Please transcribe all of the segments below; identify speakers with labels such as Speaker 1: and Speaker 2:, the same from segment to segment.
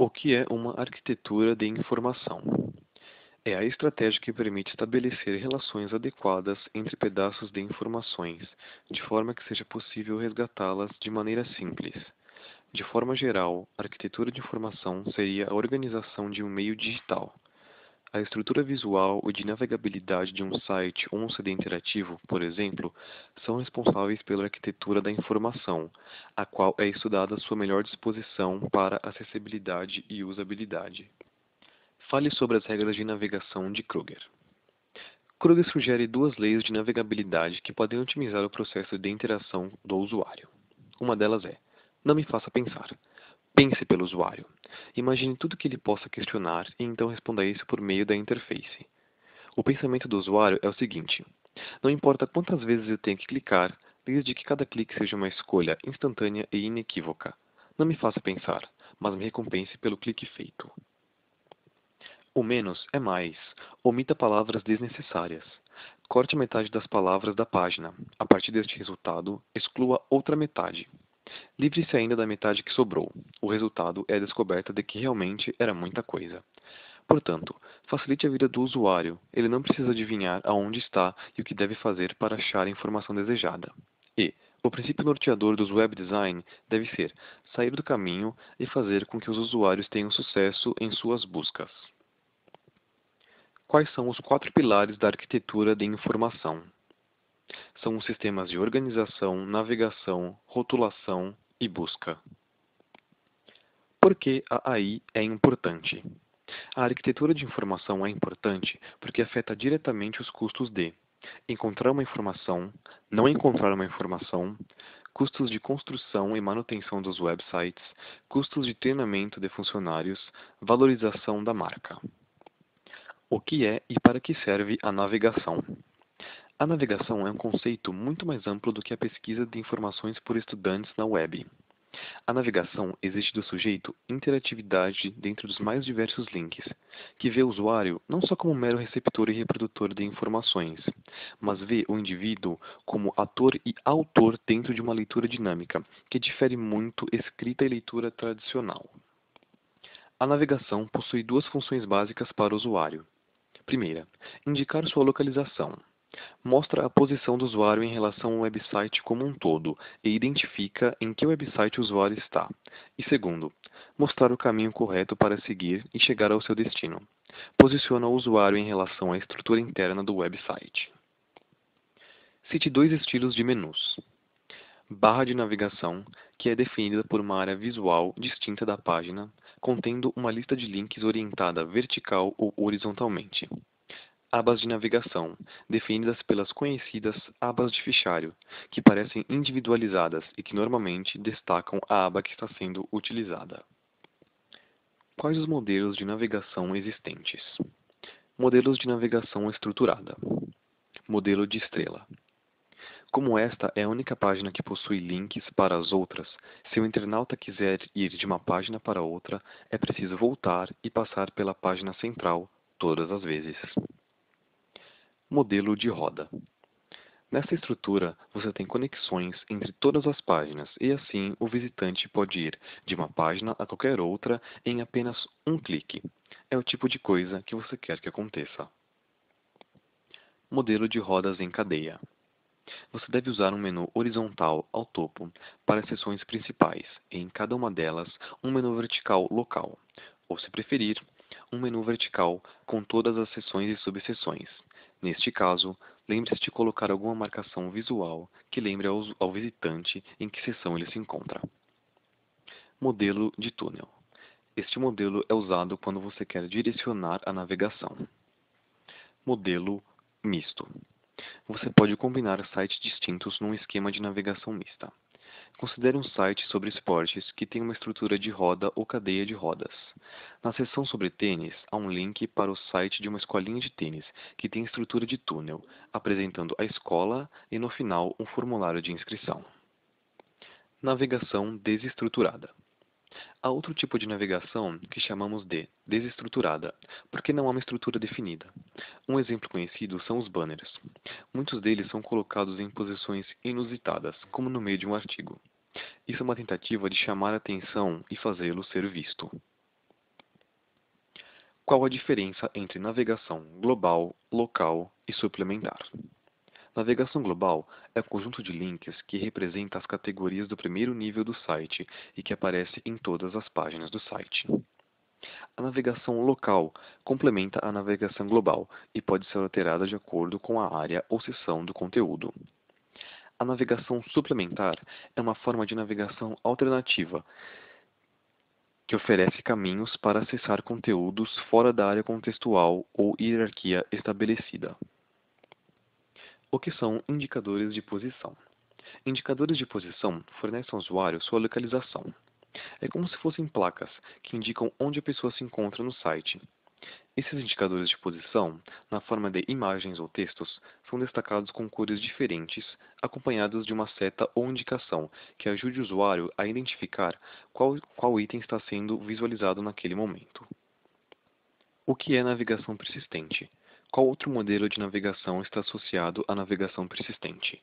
Speaker 1: O que é uma arquitetura de informação? É a estratégia que permite estabelecer relações adequadas entre pedaços de informações, de forma que seja possível resgatá-las de maneira simples. De forma geral, a arquitetura de informação seria a organização de um meio digital. A estrutura visual e de navegabilidade de um site ou um CD interativo, por exemplo, são responsáveis pela arquitetura da informação, a qual é estudada a sua melhor disposição para acessibilidade e usabilidade. Fale sobre as regras de navegação de Kruger. Kruger sugere duas leis de navegabilidade que podem otimizar o processo de interação do usuário. Uma delas é: não me faça pensar. Pense pelo usuário. Imagine tudo que ele possa questionar e então responda isso por meio da interface. O pensamento do usuário é o seguinte: não importa quantas vezes eu tenha que clicar, desde que cada clique seja uma escolha instantânea e inequívoca. Não me faça pensar, mas me recompense pelo clique feito. O menos é mais. Omita palavras desnecessárias. Corte metade das palavras da página. A partir deste resultado, exclua outra metade. Livre-se ainda da metade que sobrou. O resultado é a descoberta de que realmente era muita coisa. Portanto, facilite a vida do usuário. Ele não precisa adivinhar aonde está e o que deve fazer para achar a informação desejada. E o princípio norteador dos web design deve ser sair do caminho e fazer com que os usuários tenham sucesso em suas buscas. Quais são os quatro pilares da arquitetura de informação? São os sistemas de organização, navegação, rotulação e busca. Por que a AI é importante? A arquitetura de informação é importante porque afeta diretamente os custos de encontrar uma informação, não encontrar uma informação, custos de construção e manutenção dos websites, custos de treinamento de funcionários, valorização da marca. O que é e para que serve a navegação? A navegação é um conceito muito mais amplo do que a pesquisa de informações por estudantes na web. A navegação exige do sujeito interatividade dentro dos mais diversos links, que vê o usuário não só como mero receptor e reprodutor de informações, mas vê o indivíduo como ator e autor dentro de uma leitura dinâmica, que difere muito escrita e leitura tradicional. A navegação possui duas funções básicas para o usuário. Primeira, indicar sua localização. Mostra a posição do usuário em relação ao website como um todo e identifica em que website o usuário está. E segundo, mostrar o caminho correto para seguir e chegar ao seu destino. Posiciona o usuário em relação à estrutura interna do website. Cite dois estilos de menus. Barra de navegação, que é definida por uma área visual distinta da página, contendo uma lista de links orientada vertical ou horizontalmente. Abas de navegação, definidas pelas conhecidas abas de fichário, que parecem individualizadas e que normalmente destacam a aba que está sendo utilizada. Quais os modelos de navegação existentes? Modelos de navegação estruturada. Modelo de estrela. Como esta é a única página que possui links para as outras, se o internauta quiser ir de uma página para outra, é preciso voltar e passar pela página central todas as vezes. Modelo de roda. Nesta estrutura, você tem conexões entre todas as páginas e assim o visitante pode ir de uma página a qualquer outra em apenas um clique. É o tipo de coisa que você quer que aconteça. Modelo de rodas em cadeia. Você deve usar um menu horizontal ao topo para as seções principais e em cada uma delas um menu vertical local, ou se preferir, um menu vertical com todas as seções e subseções. Neste caso, lembre-se de colocar alguma marcação visual que lembre ao visitante em que seção ele se encontra. Modelo de túnel. Este modelo é usado quando você quer direcionar a navegação. Modelo misto. Você pode combinar sites distintos num esquema de navegação mista. Considere um site sobre esportes que tem uma estrutura de roda ou cadeia de rodas. Na seção sobre tênis, há um link para o site de uma escolinha de tênis, que tem estrutura de túnel, apresentando a escola e, no final, um formulário de inscrição. Navegação desestruturada. Há outro tipo de navegação que chamamos de desestruturada, porque não há uma estrutura definida. Um exemplo conhecido são os banners. Muitos deles são colocados em posições inusitadas, como no meio de um artigo. Isso é uma tentativa de chamar a atenção e fazê-lo ser visto. Qual a diferença entre navegação global, local e suplementar? Navegação global é o conjunto de links que representa as categorias do primeiro nível do site e que aparece em todas as páginas do site. A navegação local complementa a navegação global e pode ser alterada de acordo com a área ou seção do conteúdo. A navegação suplementar é uma forma de navegação alternativa que oferece caminhos para acessar conteúdos fora da área contextual ou hierarquia estabelecida. O que são indicadores de posição? Indicadores de posição fornecem ao usuário sua localização. É como se fossem placas que indicam onde a pessoa se encontra no site. Esses indicadores de posição, na forma de imagens ou textos, são destacados com cores diferentes, acompanhados de uma seta ou indicação que ajude o usuário a identificar qual item está sendo visualizado naquele momento. O que é navegação persistente? Qual outro modelo de navegação está associado à navegação persistente?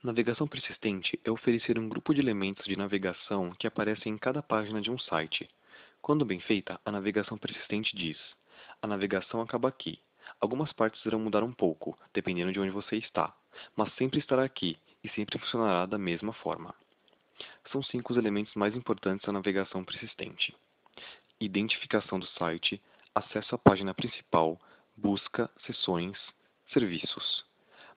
Speaker 1: Navegação persistente é oferecer um grupo de elementos de navegação que aparecem em cada página de um site. Quando bem feita, a navegação persistente diz: a navegação acaba aqui. Algumas partes irão mudar um pouco, dependendo de onde você está, mas sempre estará aqui e sempre funcionará da mesma forma. São 5 os elementos mais importantes da navegação persistente: identificação do site, acesso à página principal, busca, seções, serviços.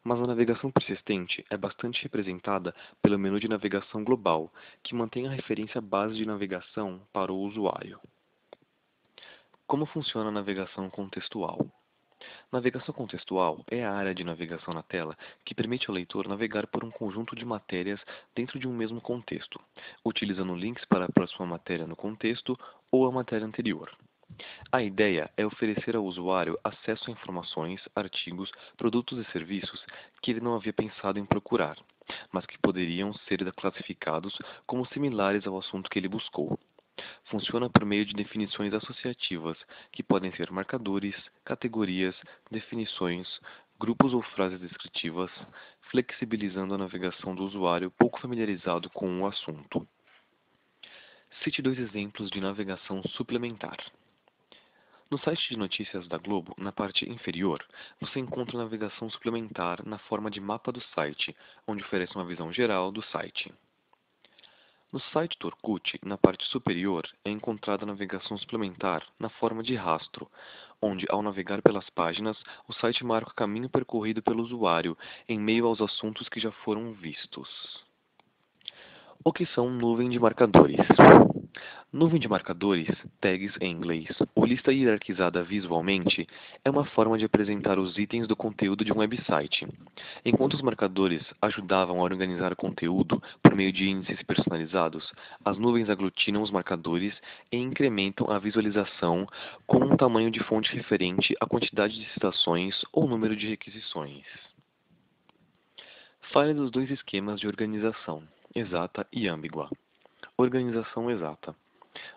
Speaker 1: Mas a navegação persistente é bastante representada pelo menu de navegação global, que mantém a referência base de navegação para o usuário. Como funciona a navegação contextual? Navegação contextual é a área de navegação na tela que permite ao leitor navegar por um conjunto de matérias dentro de um mesmo contexto, utilizando links para a próxima matéria no contexto ou a matéria anterior. A ideia é oferecer ao usuário acesso a informações, artigos, produtos e serviços que ele não havia pensado em procurar, mas que poderiam ser classificados como similares ao assunto que ele buscou. Funciona por meio de definições associativas, que podem ser marcadores, categorias, definições, grupos ou frases descritivas, flexibilizando a navegação do usuário pouco familiarizado com o assunto. Cite 2 exemplos de navegação suplementar. No site de notícias da Globo, na parte inferior, você encontra navegação suplementar na forma de mapa do site, onde oferece uma visão geral do site. No site do Orkut, na parte superior, é encontrada a navegação suplementar na forma de rastro, onde, ao navegar pelas páginas, o site marca o caminho percorrido pelo usuário em meio aos assuntos que já foram vistos. O que são nuvem de marcadores? Nuvem de marcadores, tags em inglês, ou lista hierarquizada visualmente, é uma forma de apresentar os itens do conteúdo de um website. Enquanto os marcadores ajudavam a organizar o conteúdo por meio de índices personalizados, as nuvens aglutinam os marcadores e incrementam a visualização com um tamanho de fonte referente à quantidade de citações ou número de requisições. Fale dos 2 esquemas de organização, exata e ambígua. Organização exata.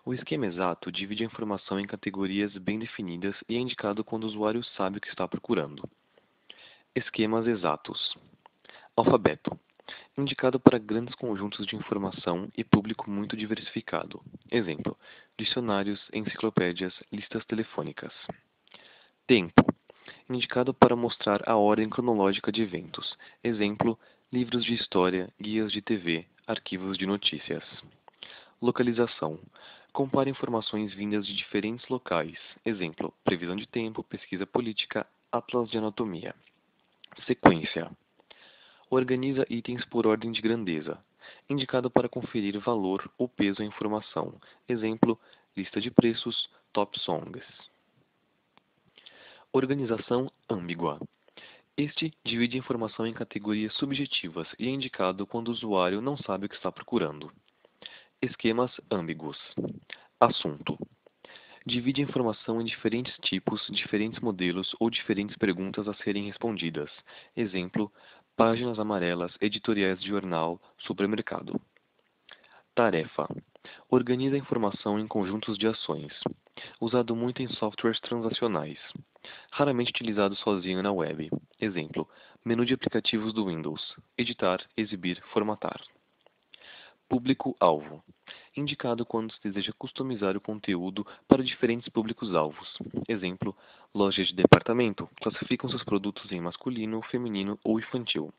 Speaker 1: O esquema exato divide a informação em categorias bem definidas e é indicado quando o usuário sabe o que está procurando. Esquemas exatos. Alfabeto. Indicado para grandes conjuntos de informação e público muito diversificado. Exemplo: dicionários, enciclopédias, listas telefônicas. Tempo. Indicado para mostrar a ordem cronológica de eventos. Exemplo: livros de história, guias de TV, arquivos de notícias. Localização. Compare informações vindas de diferentes locais. Exemplo: previsão de tempo, pesquisa política, atlas de anatomia. Sequência. Organiza itens por ordem de grandeza. Indicado para conferir valor ou peso à informação. Exemplo: lista de preços, top songs. Organização ambígua. Este divide a informação em categorias subjetivas e é indicado quando o usuário não sabe o que está procurando. Esquemas ambíguos. Assunto. Divide a informação em diferentes tipos, diferentes modelos ou diferentes perguntas a serem respondidas. Exemplo: páginas amarelas, editoriais de jornal, supermercado. Tarefa. Organiza a informação em conjuntos de ações. Usado muito em softwares transacionais. Raramente utilizado sozinho na web. Exemplo: menu de aplicativos do Windows. Editar, exibir, formatar. Público-alvo. Indicado quando se deseja customizar o conteúdo para diferentes públicos-alvos. Exemplo, lojas de departamento classificam seus produtos em masculino, feminino ou infantil.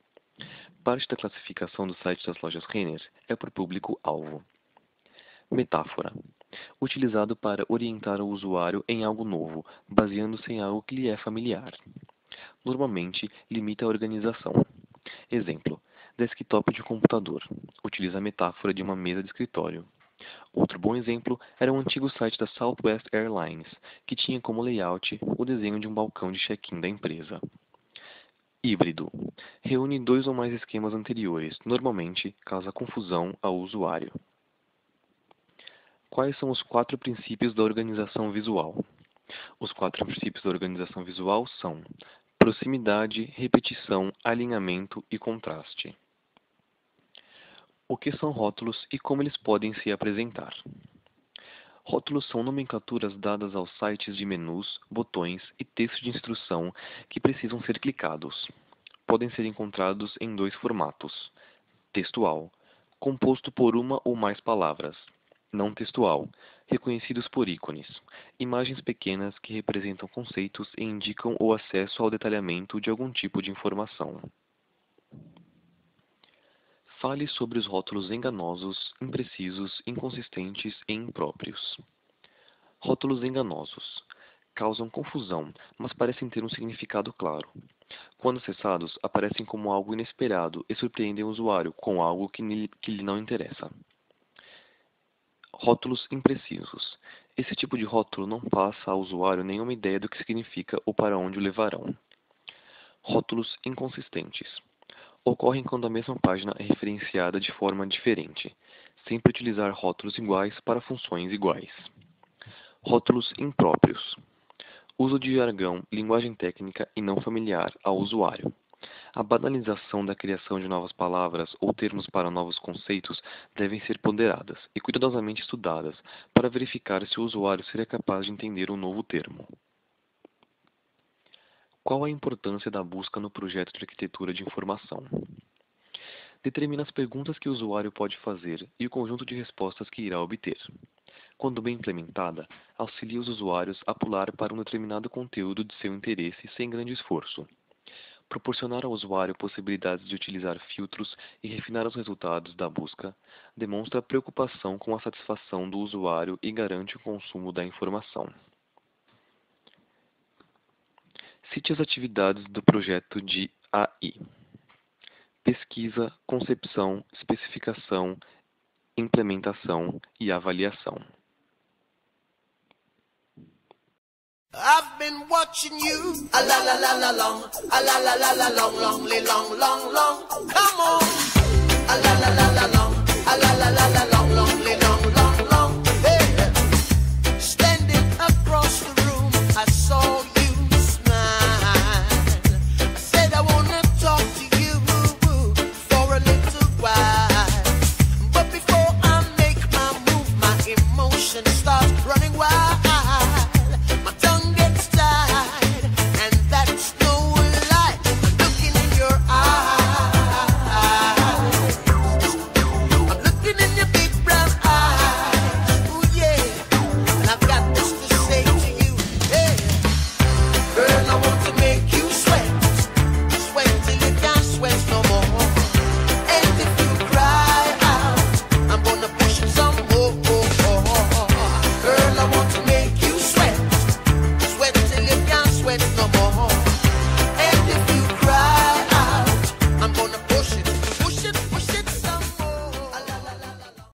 Speaker 1: Parte da classificação do site das lojas Renner é por público-alvo. Metáfora. Utilizado para orientar o usuário em algo novo, baseando-se em algo que lhe é familiar. Normalmente, limita a organização. Exemplo, desktop de computador. Utiliza a metáfora de uma mesa de escritório. Outro bom exemplo era um antigo site da Southwest Airlines, que tinha como layout o desenho de um balcão de check-in da empresa. Híbrido. Reúne dois ou mais esquemas anteriores, normalmente causa confusão ao usuário. Quais são os 4 princípios da organização visual? Os 4 princípios da organização visual são proximidade, repetição, alinhamento e contraste. O que são rótulos e como eles podem se apresentar? Rótulos são nomenclaturas dadas aos sites de menus, botões e textos de instrução que precisam ser clicados. Podem ser encontrados em 2 formatos. Textual, composto por uma ou mais palavras. Não textual, reconhecidos por ícones. Imagens pequenas que representam conceitos e indicam o acesso ao detalhamento de algum tipo de informação. Fale sobre os rótulos enganosos, imprecisos, inconsistentes e impróprios. Rótulos enganosos. Causam confusão, mas parecem ter um significado claro. Quando acessados, aparecem como algo inesperado e surpreendem o usuário com algo que lhe não interessa. Rótulos imprecisos. Esse tipo de rótulo não passa ao usuário nenhuma ideia do que significa ou para onde o levarão. Rótulos inconsistentes. Ocorrem quando a mesma página é referenciada de forma diferente. Sempre utilizar rótulos iguais para funções iguais. Rótulos impróprios. Uso de jargão, linguagem técnica e não familiar ao usuário. A banalização da criação de novas palavras ou termos para novos conceitos devem ser ponderadas e cuidadosamente estudadas para verificar se o usuário seria capaz de entender um novo termo. Qual a importância da busca no projeto de arquitetura de informação? Determina as perguntas que o usuário pode fazer e o conjunto de respostas que irá obter. Quando bem implementada, auxilia os usuários a pular para um determinado conteúdo de seu interesse sem grande esforço. Proporcionar ao usuário possibilidades de utilizar filtros e refinar os resultados da busca demonstra preocupação com a satisfação do usuário e garante o consumo da informação. Cite as atividades do projeto de AI. Pesquisa, concepção, especificação, implementação e avaliação.
Speaker 2: I've been watching you, a la la la la long, a la la la la long, long, long, long, long. Come on, a la la la la long, a la la la la long, long, long, long. Hey, standing across the room, I saw you smile. I said I wanna talk to you for a little while, but before I make my move, my emotions start